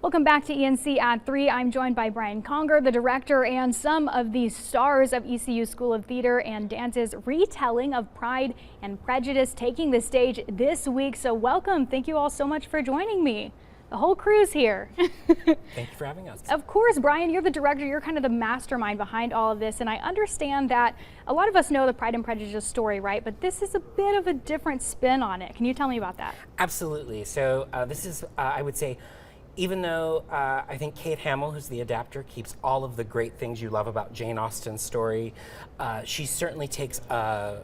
Welcome back to ENC at 3. I'm joined by Brian Conger, the director, and some of the stars of ECU School of Theater and Dance's retelling of Pride and Prejudice taking the stage this week. So welcome. Thank you all so much for joining me. The whole crew's here. Thank you for having us. Of course, Brian, you're the director. You're kind of the mastermind behind all of this. And I understand that a lot of us know the Pride and Prejudice story, right? But this is a bit of a different spin on it. Can you tell me about that? Absolutely. So this is, I would say, even though I think Kate Hamill, who's the adapter, keeps all of the great things you love about Jane Austen's story, she certainly takes a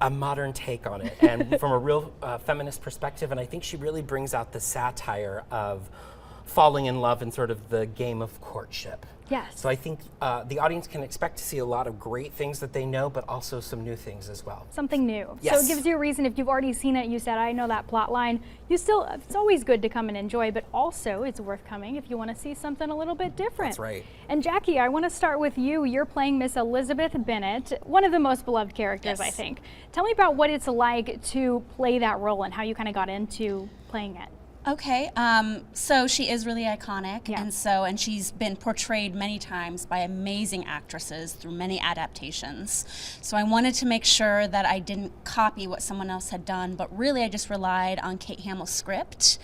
modern take on it, and from a real feminist perspective, and I think she really brings out the satire of falling in love and sort of the game of courtship. Yes. So I think the audience can expect to see a lot of great things that they know, but also some new things as well. Something new. Yes. So it gives you a reason, if you've already seen it, you said, I know that plot line, it's always good to come and enjoy, but also it's worth coming if you want to see something a little bit different. That's right. And Jackie, I want to start with you. You're playing Miss Elizabeth Bennet, one of the most beloved characters, Yes. I think. Tell me about what it's like to play that role and how you kind of got into playing it. Okay, so she is really iconic, Yeah. and she's been portrayed many times by amazing actresses through many adaptations. So I wanted to make sure that I didn't copy what someone else had done, but really I just relied on Kate Hamill's script.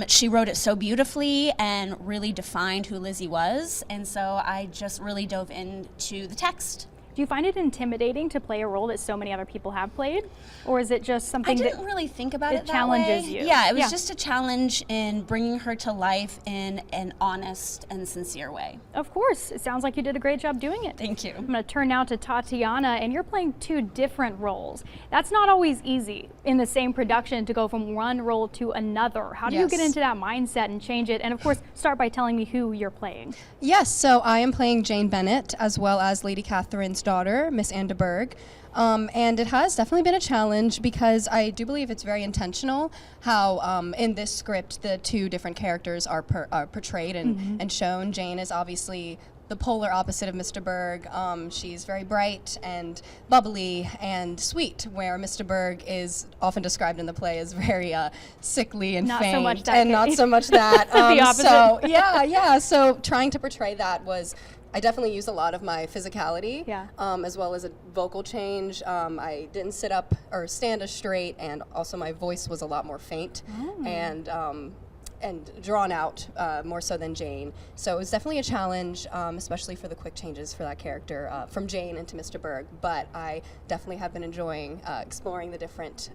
She wrote it so beautifully and really defined who Lizzie was, and so I just really dove into the text. Do you find it intimidating to play a role that so many other people have played? Or is it just something I didn't really think about it that challenges way. you? Yeah, it was just a challenge in bringing her to life in an honest and sincere way. Of course. It sounds like you did a great job doing it. Thank you. I'm going to turn now to Tatiana, and you're playing two different roles. That's not always easy in the same production to go from one role to another. How do you get into that mindset and change it? And of course, start by telling me who you're playing. Yes, so I am playing Jane Bennet as well as Lady Catherine's daughter, Miss Anne de Bourgh. And it has definitely been a challenge because I do believe it's very intentional how in this script the two different characters are portrayed and shown. Jane is obviously the polar opposite of Mr. Berg. She's very bright and bubbly and sweet, where Mr. Berg is often described in the play as very sickly and Not faint, so much that and not so much that. The opposite. So yeah. So trying to portray that was. I definitely used a lot of my physicality, as well as a vocal change. I didn't sit up or stand as straight, and also my voice was a lot more faint and drawn out more so than Jane. So it was definitely a challenge, especially for the quick changes for that character from Jane into Mr. Berg. But I definitely have been enjoying exploring the different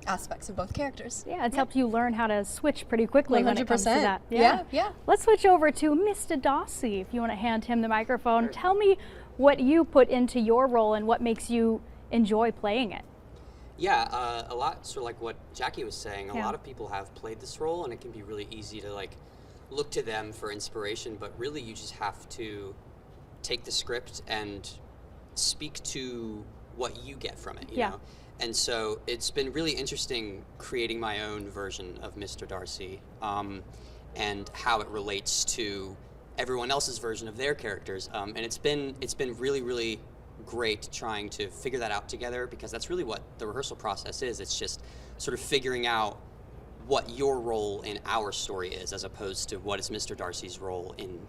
aspects of both characters. Yeah, it's helped you learn how to switch pretty quickly when it comes to 100%. that. Yeah. Let's switch over to Mr. Darcy, if you want to hand him the microphone. Sure. Tell me what you put into your role and what makes you enjoy playing it. Yeah, a lot, sort of like what Jackie was saying, a lot of people have played this role, and it can be really easy to like look to them for inspiration, but really you just have to take the script and speak to what you get from it, you know? And so it's been really interesting creating my own version of Mr. Darcy and how it relates to everyone else's version of their characters. And it's been really, really great trying to figure that out together, because that's really what the rehearsal process is. It's just sort of figuring out what your role in our story is, as opposed to what is Mr. Darcy's role in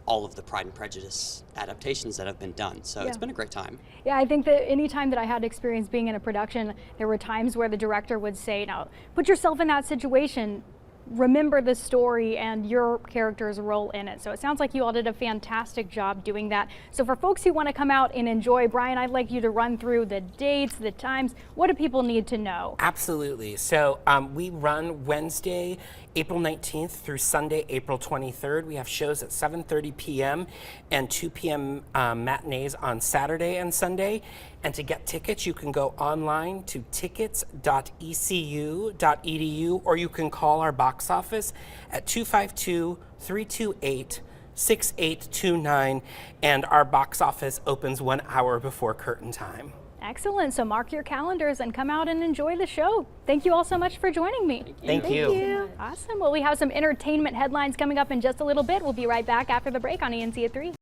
all of the Pride and Prejudice adaptations that have been done. So it's been a great time. Yeah, I think that any time that I had experience being in a production, there were times where the director would say, now, put yourself in that situation, remember the story and your character's role in it. So it sounds like you all did a fantastic job doing that. So for folks who want to come out and enjoy, Brian, I'd like you to run through the dates, the times. What do people need to know? Absolutely. So we run Wednesday, April 19th through Sunday, April 23rd. We have shows at 7:30 p.m. and 2 p.m. Matinees on Saturday and Sunday. And to get tickets, you can go online to tickets.ecu.edu, or you can call our box office at 252-328-6829, and our box office opens 1 hour before curtain time. Excellent. So mark your calendars and come out and enjoy the show. Thank you all so much for joining me. Thank you. Awesome. Well, we have some entertainment headlines coming up in just a little bit. We'll be right back after the break on ENC at 3.